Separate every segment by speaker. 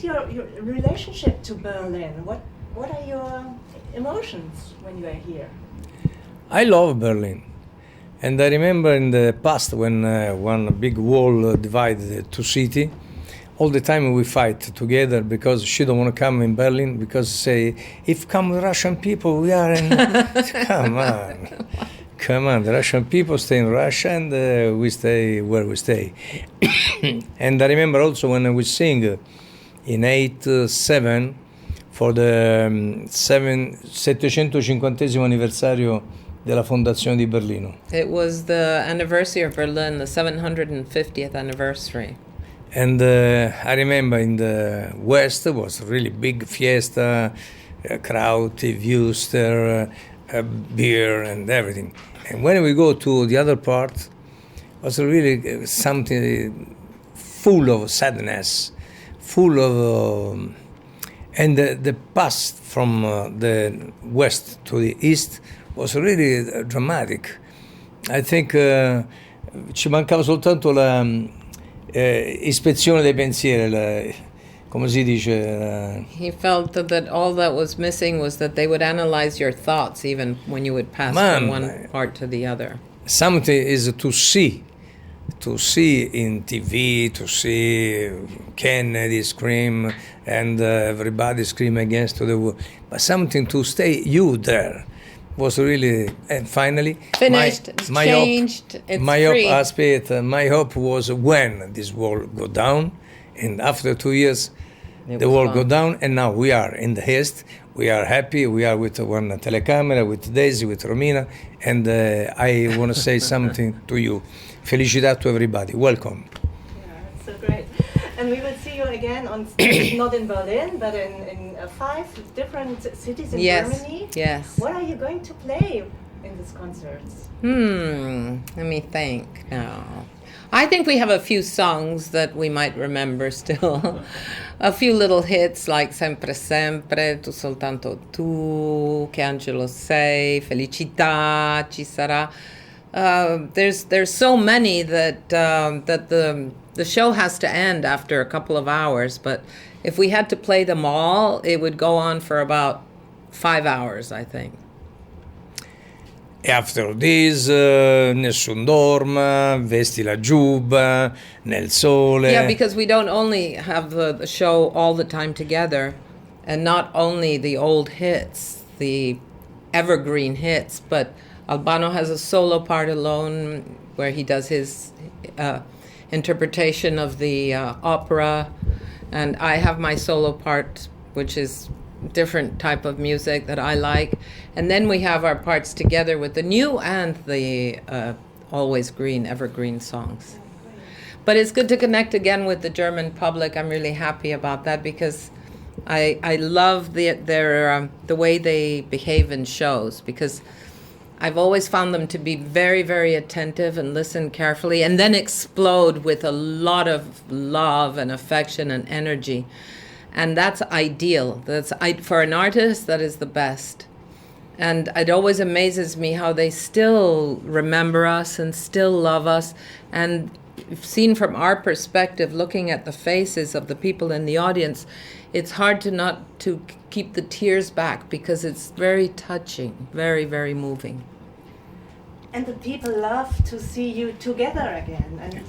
Speaker 1: your relationship to Berlin? What are your emotions when you are here?
Speaker 2: I love Berlin. And I remember in the past when one big wall divided the two cities, all the time we fight together because she don't want to come in Berlin because say, if come Russian people, we are in... Come on, the Russian people stay in Russia and we stay where we stay. And I remember also when we sing in 87 for the 750 anniversario della fondazione di Berlino.
Speaker 3: It was the anniversary of Berlin, the 750th anniversary.
Speaker 2: And I remember in the West was really big fiesta, crowd, Wuster, beer and everything. And when we go to the other part, was really something full of sadness, full of... and the pass from the West to the East was really dramatic. I think ci mancava soltanto la ispezione dei pensieri, come si dice?
Speaker 3: He felt that all that was missing was that they would analyze your thoughts even when you would pass from one part to the other.
Speaker 2: Something is to see in TV, to see Kennedy scream and everybody scream against the wall, but something to stay you there was really, and finally
Speaker 3: finished, changed,
Speaker 2: my hope was when this wall go down, and after 2 years the wall go down, and now we are in the East, we are happy, we are with one telecamera, with Daisy, with Romina, and I want to say something to you. Felicita to everybody, welcome.
Speaker 1: Yeah, it's so great. And we will see you again on stage, not in Berlin, but in 5 different cities in Germany.
Speaker 3: Yes.
Speaker 1: What are you going to play in these concerts?
Speaker 3: Let me think now. I think we have a few songs that we might remember still. A few little hits like Sempre, Sempre, Tu soltanto tu, Che angelo sei, Felicita, Ci sarà. There's so many that the show has to end after a couple of hours, but if we had to play them all, it would go on for about 5 hours, I think.
Speaker 2: After this, Nessun dorma, Vesti la giubba, Nel sole.
Speaker 3: Yeah, because we don't only have the show all the time together, and not only the old hits, the evergreen hits, but Albano has a solo part alone where he does his interpretation of the opera, and I have my solo part, which is different type of music that I like, and then we have our parts together with the new and the always green, evergreen songs. But it's good to connect again with the German public. I'm really happy about that because I love the way they behave in shows, because I've always found them to be very, very attentive and listen carefully and then explode with a lot of love and affection and energy. And that's ideal. For an artist, that is the best. And it always amazes me how they still remember us and still love us. And seen from our perspective, looking at the faces of the people in the audience, it's hard not to keep the tears back because it's very touching, very, very moving.
Speaker 1: And the people love to see you together again. And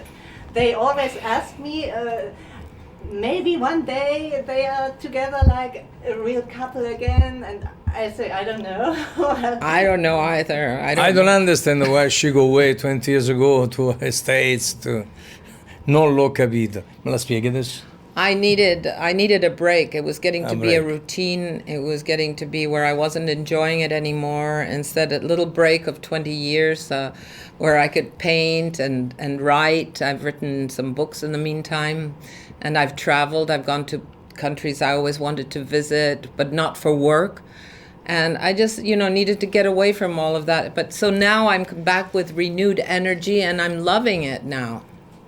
Speaker 1: they always ask me, maybe one day they are together like a real couple again, and I say, I don't know.
Speaker 3: I don't know either.
Speaker 2: I don't understand why she go away 20 years ago to States. Non l'ho capito. Me la spieghi adesso?
Speaker 3: I needed a break. It was getting to be a routine. It was getting to be where I wasn't enjoying it anymore. Instead, a little break of 20 years where I could paint and write. I've written some books in the meantime. And I've traveled. I've gone to countries I always wanted to visit, but not for work. And I just, needed to get away from all of that. But so now I'm back with renewed energy, and I'm loving it now.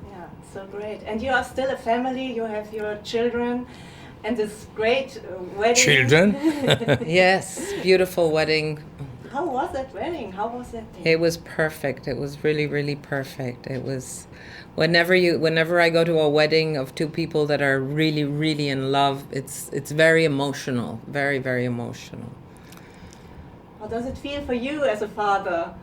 Speaker 1: Yeah, so great. And you are still a family. You have your children, and this great wedding.
Speaker 2: Children?
Speaker 3: Yes, beautiful wedding.
Speaker 1: How was that wedding? How was that day?
Speaker 3: It was perfect. It was really, really perfect. It was whenever I go to a wedding of two people that are really, really in love, it's very emotional, very, very emotional.
Speaker 1: How does it feel for you as a father?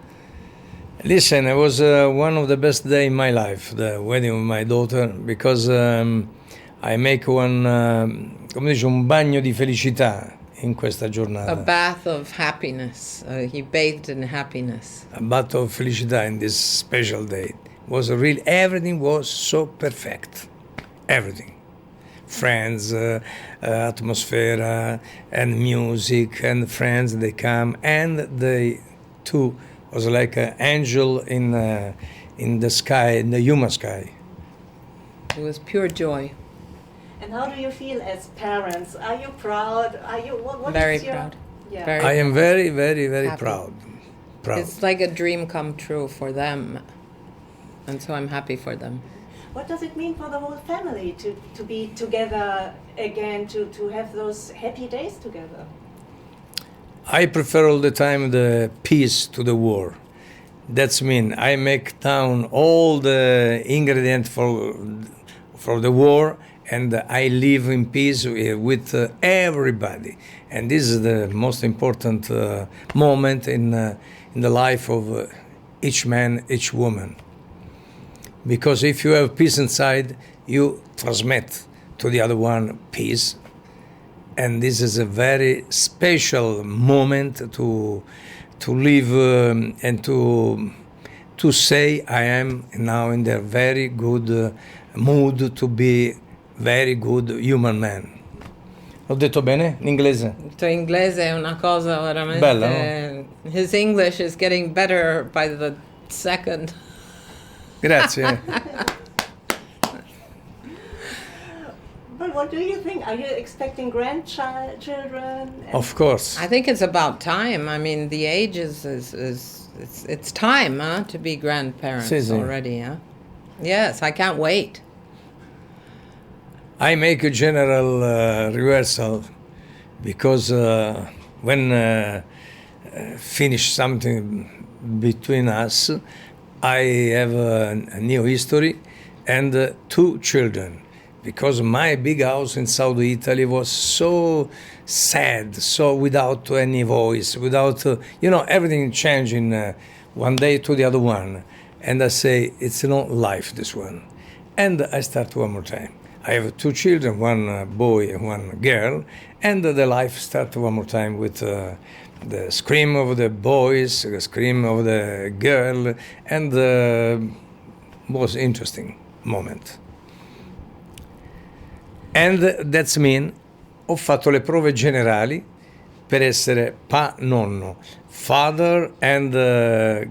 Speaker 2: Listen, it was one of the best days in my life, the wedding of my daughter, because I make come dice, un bagno di felicità in questa giornata.
Speaker 3: A bath of happiness. He bathed in happiness.
Speaker 2: A bath of felicità in this special day. Was really, everything was so perfect. Everything. Friends, atmosphere, and music, and friends, they come, and they too was like an angel in the sky, in the human sky.
Speaker 3: It was pure joy.
Speaker 1: And how do you feel as parents? Are you proud? Are you what
Speaker 3: Very
Speaker 1: is your,
Speaker 3: proud.
Speaker 1: Yeah.
Speaker 3: Very
Speaker 2: I am very, very, very
Speaker 3: happy.
Speaker 2: proud.
Speaker 3: It's like a dream come true for them. And so I'm happy for them.
Speaker 1: What does it mean for the whole family to be together again, to have those happy days together?
Speaker 2: I prefer all the time the peace to the war. That's mean I make down all the ingredients for the war, and I live in peace with everybody. And this is the most important moment in the life of each man, each woman. Because if you have peace inside, you transmit to the other one peace. And this is a very special moment to live and to say I am now in the very good mood to be very good human man. L'ho detto bene in inglese?
Speaker 3: Il tuo inglese è una cosa veramente...
Speaker 2: Bella, no?
Speaker 3: His English is getting better by the second.
Speaker 2: Grazie.
Speaker 1: But what do you think? Are you expecting grandchildren?
Speaker 2: Of course.
Speaker 3: I think it's about time. I mean, the age is it's time, to be grandparents
Speaker 2: Sì, sì.
Speaker 3: already, Yes, I can't wait.
Speaker 2: I make a general rehearsal because when finish something between us, I have a new history and 2 children. Because my big house in South Italy was so sad, so without any voice, without, everything changing one day to the other one. And I say, it's not life, this one. And I start one more time. I have 2 children, one boy and one girl, and the life starts one more time with the scream of the boys, the scream of the girl, and the most interesting moment. And that's mean ho fatto le prove generali per essere nonno, father and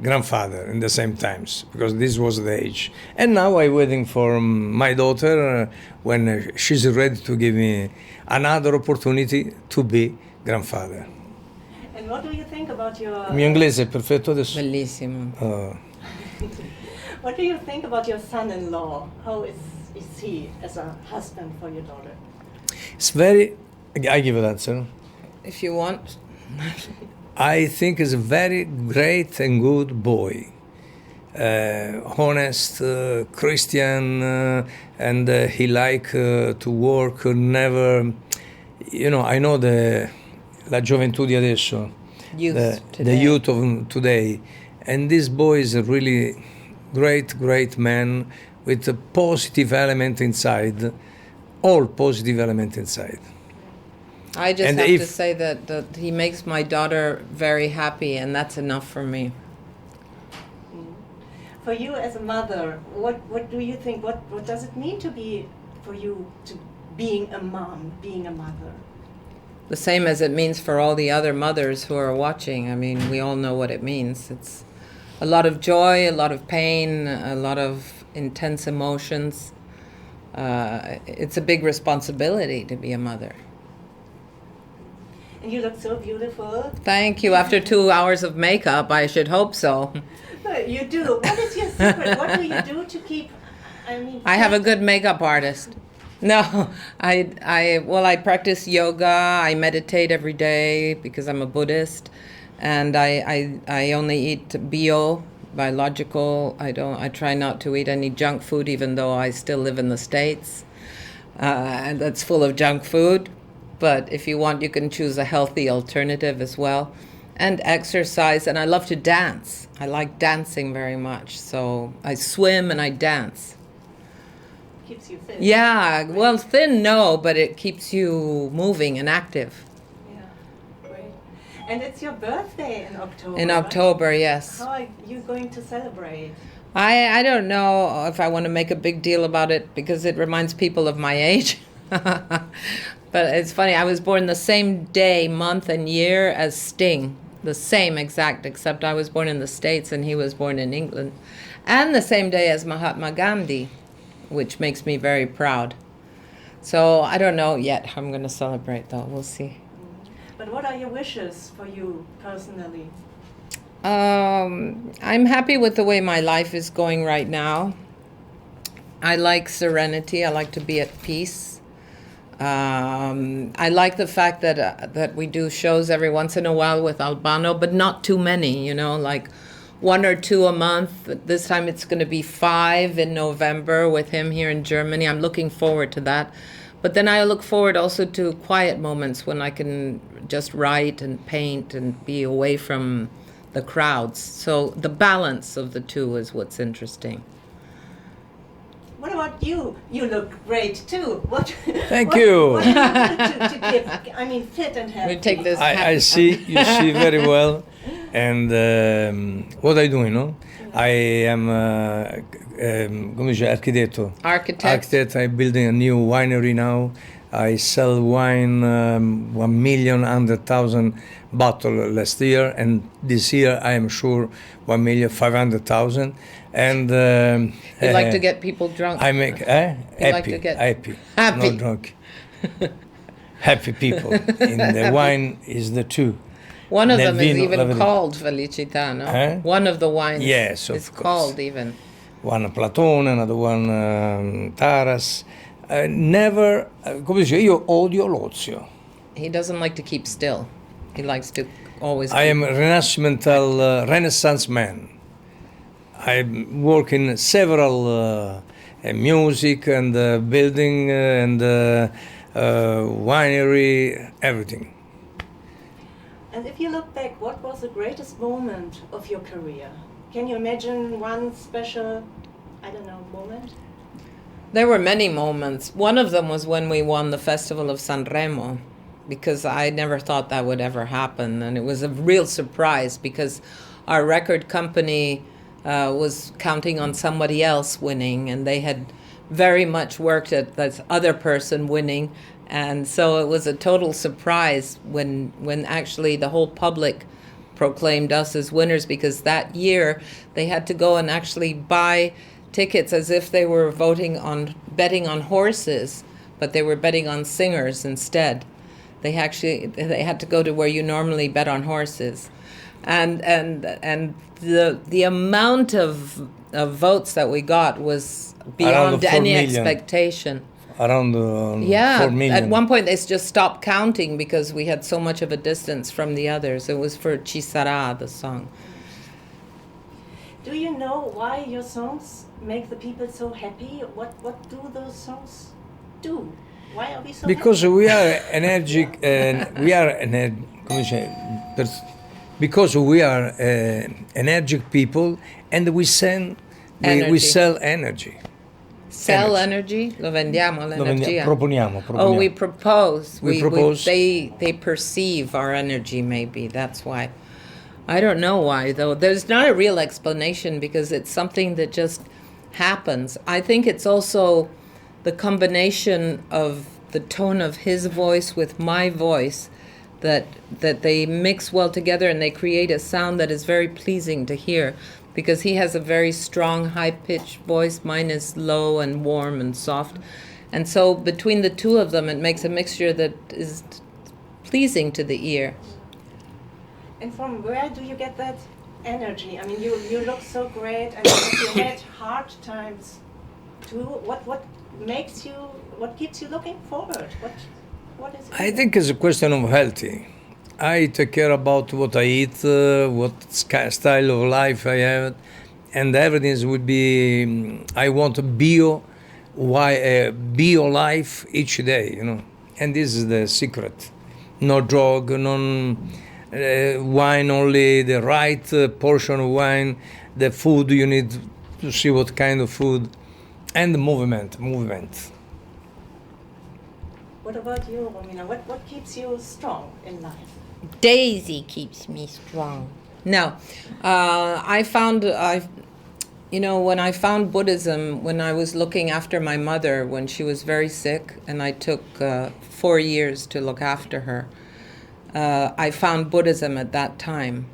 Speaker 2: grandfather in the same times, because this was the age. And now I'm waiting for my daughter when she's ready to give me another opportunity to be grandfather.
Speaker 1: And what do you think about your...
Speaker 2: Il mio inglese è perfetto adesso?
Speaker 3: Bellissimo.
Speaker 1: What do you think about your son-in-law? How is he as a husband for your daughter?
Speaker 2: It's very... I give an answer.
Speaker 3: If you want.
Speaker 2: I think he's a very great and good boy. Honest, Christian, and he like to work, never... I know la gioventù di adesso.
Speaker 3: Youth today.
Speaker 2: The youth of today. And this boy is a really great man with a positive element inside, all positive element inside.
Speaker 3: I just
Speaker 2: And
Speaker 3: have
Speaker 2: if-
Speaker 3: to say that he makes my daughter very happy, and that's enough for me.
Speaker 1: For you as a mother, what do you think? What does it mean to be, for you, to being a mom, being a mother?
Speaker 3: The same as it means for all the other mothers who are watching. I mean, we all know what it means. It's a lot of joy, a lot of pain, a lot of intense emotions. It's a big responsibility to be a mother.
Speaker 1: And you look so beautiful.
Speaker 3: Thank you. After 2 hours of makeup, I should hope so.
Speaker 1: You do. What is your secret? What do you do to keep?
Speaker 3: I have a good makeup artist. No, I practice yoga. I meditate every day because I'm a Buddhist. and I only eat bio, biological. I try not to eat any junk food, even though I still live in the States, and that's full of junk food. But if you want, you can choose a healthy alternative as well. And exercise, and I love to dance. I like dancing very much. So I swim and I dance.
Speaker 1: Keeps you fit.
Speaker 3: Yeah, well, thin, no, but it keeps you moving and active.
Speaker 1: Yeah, great. And it's your birthday in October.
Speaker 3: In October, yes.
Speaker 1: How are you going to celebrate?
Speaker 3: I don't know if I want to make a big deal about it because it reminds people of my age. But it's funny, I was born the same day, month, and year as Sting. The same exact, except I was born in the States and he was born in England. And the same day as Mahatma Gandhi, which makes me very proud. So I don't know yet how I'm going to celebrate, though. We'll see.
Speaker 1: But what are your wishes for you personally?
Speaker 3: I'm happy with the way my life is going right now. I like serenity. I like to be at peace. I like the fact that we do shows every once in a while with Albano, but not too many, like 1 or 2 a month. This time it's going to be 5 in November with him here in Germany. I'm looking forward to that. But then I look forward also to quiet moments when I can just write and paint and be away from the crowds. So the balance of the two is what's interesting.
Speaker 1: What about you? You look great too.
Speaker 2: Thank you.
Speaker 1: What do you do to keep, fit and healthy?
Speaker 3: We take this.
Speaker 2: I see, you see very well. And what I do, I am, come dice, architetto.
Speaker 3: Architect.
Speaker 2: I'm building a new winery now. I sell wine, 1,100,000 bottles last year, and this year I am sure 1,500,000. And
Speaker 3: you like to get people drunk.
Speaker 2: I make happy,
Speaker 3: like to get
Speaker 2: happy,
Speaker 3: happy.
Speaker 2: not drunk. Happy people. In the wine is the two.
Speaker 3: One of them is
Speaker 2: Nel vino,
Speaker 3: even called Felicita, no? One of the wines
Speaker 2: yes,
Speaker 3: is
Speaker 2: course.
Speaker 3: called even.
Speaker 2: One Platone, another one Taras. Never, come dice, io odio l'ozio.
Speaker 3: He doesn't like to keep still. He likes to always.
Speaker 2: I am a Renaissance man. I work in several music and building and winery, everything.
Speaker 1: And if you look back, what was the greatest moment of your career? Can you imagine one special, moment?
Speaker 3: There were many moments. One of them was when we won the Festival of Sanremo, because I never thought that would ever happen. And it was a real surprise because our record company was counting on somebody else winning, and they had very much worked at this other person winning. And so it was a total surprise when actually the whole public proclaimed us as winners, because that year they had to go and actually buy tickets as if they were betting on horses, but they were betting on singers instead. They had to go to where you normally bet on horses, and the amount of votes that we got was beyond any expectation.
Speaker 2: Around 4 million.
Speaker 3: At one point they just stopped counting because we had so much of a distance from the others. It was for Ci sarà, the song.
Speaker 1: Do you know why your songs make the people so happy? What do those songs do? Why are we so
Speaker 2: because
Speaker 1: happy?
Speaker 2: we are energetic, because we are energetic people, and we sell energy.
Speaker 3: Sell energy? Lo vendiamo l'energia?
Speaker 2: Proponiamo.
Speaker 3: Oh, we propose.
Speaker 2: We propose.
Speaker 3: They perceive our energy, maybe. That's why. I don't know why, though. There's not a real explanation because it's something that just happens. I think it's also the combination of the tone of his voice with my voice that they mix well together, and they create a sound that is very pleasing to hear, because he has a very strong, high-pitched voice. Mine is low and warm and soft. And so between the two of them, it makes a mixture that is pleasing to the ear.
Speaker 1: And from where do you get that energy? I mean, you look so great, and you had hard times too. What keeps you looking forward? What is it?
Speaker 2: I think it's a question of healthy. I take care about what I eat, what style of life I have, and everything would be. I want bio life each day, and this is the secret. No drug, no wine, only the right portion of wine. The food you need to see what kind of food, and the movement.
Speaker 1: What about you, Romina? What keeps you strong in life?
Speaker 3: Daisy keeps me strong. No, when I found Buddhism, when I was looking after my mother when she was very sick, and I took 4 years to look after her, I found Buddhism at that time.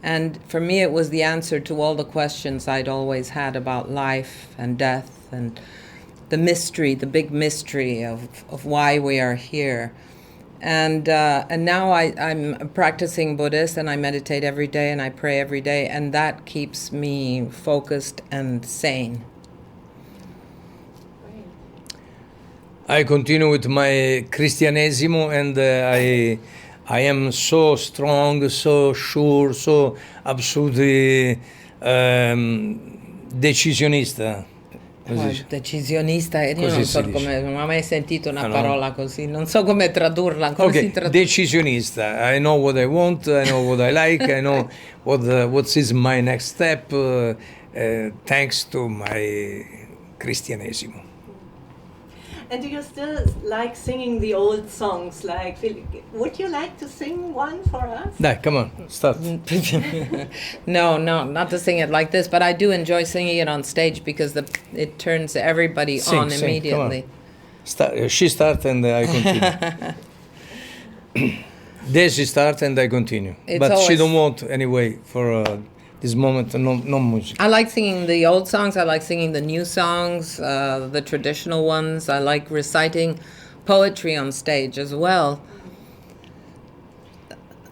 Speaker 3: And for me, it was the answer to all the questions I'd always had about life and death and the mystery, the big mystery of why we are here. And now I'm practicing Buddhist, and I meditate every day and I pray every day, and that keeps me focused and sane.
Speaker 2: I continue with my Cristianesimo, and I am so strong, so sure, so absolutely decisionista.
Speaker 3: Decisionista, io
Speaker 2: Così
Speaker 3: non so
Speaker 2: si
Speaker 3: come, non ho mai sentito una
Speaker 2: no.
Speaker 3: parola così, non so come tradurla. Come si traduce?
Speaker 2: Decisionista. I know what I want, I know what I like, I know what is my next step, thanks to my Cristianesimo.
Speaker 1: And do you still like singing the old songs? Would you like to sing one for us?
Speaker 2: Dai, come on, start.
Speaker 3: No, not to sing it like this, but I do enjoy singing it on stage because it turns everybody on immediately.
Speaker 2: She starts and I continue. Daisy starts and I continue. But she don't want anyway for this moment, no music.
Speaker 3: I like singing the old songs. I like singing the new songs, the traditional ones. I like reciting poetry on stage as well.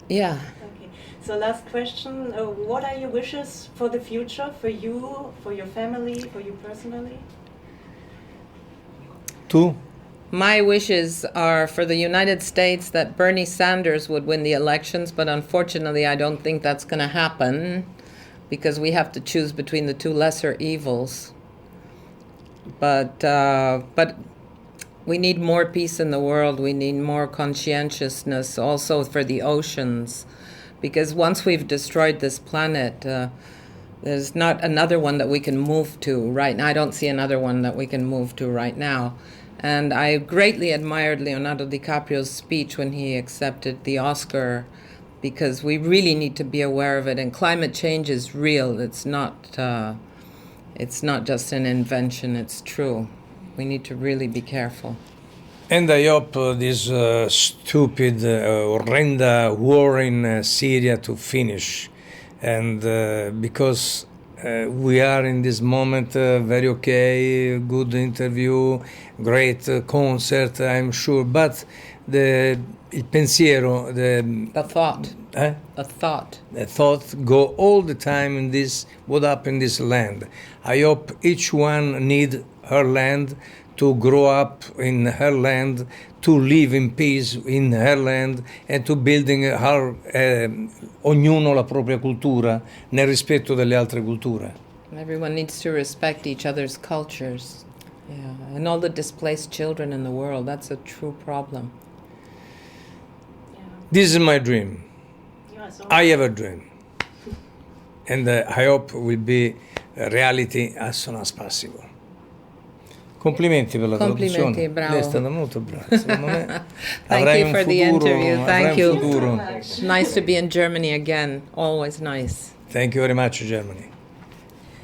Speaker 3: Yeah.
Speaker 1: Okay. So last question. What are your wishes for the future, for you, for your family, for you personally?
Speaker 2: Tu?
Speaker 3: My wishes are for the United States that Bernie Sanders would win the elections, but unfortunately I don't think that's going to happen, because we have to choose between the two lesser evils. But we need more peace in the world. We need more conscientiousness also for the oceans, because once we've destroyed this planet, there's not another one that we can move to right now. I don't see another one that we can move to right now. And I greatly admired Leonardo DiCaprio's speech when he accepted the Oscar, because we really need to be aware of it. And climate change is real. It's not just an invention. It's true. We need to really be careful.
Speaker 2: And I hope this stupid, horrenda war in Syria to finish. And because we are in this moment very okay, good interview, great concert, I'm sure. But il pensiero,
Speaker 3: The thought.
Speaker 2: The thought go all the time in this, what happened in this land. I hope each one need her land, to grow up in her land, to live in peace in her land, and to building her, ognuno la propria cultura, nel rispetto delle altre culture.
Speaker 3: Everyone needs to respect each other's cultures. Yeah, and all the displaced children in the world, that's a true problem.
Speaker 2: This is my dream. I have a dream. And I hope will be a reality as soon as possible. Complimenti per la traduzione.
Speaker 3: Bravo.
Speaker 2: Lei è stata molto brava. Secondo me
Speaker 3: Thank you for the interview. Thank you.
Speaker 2: Futuro.
Speaker 3: Nice to be in Germany again. Always nice.
Speaker 2: Thank you very much, Germany.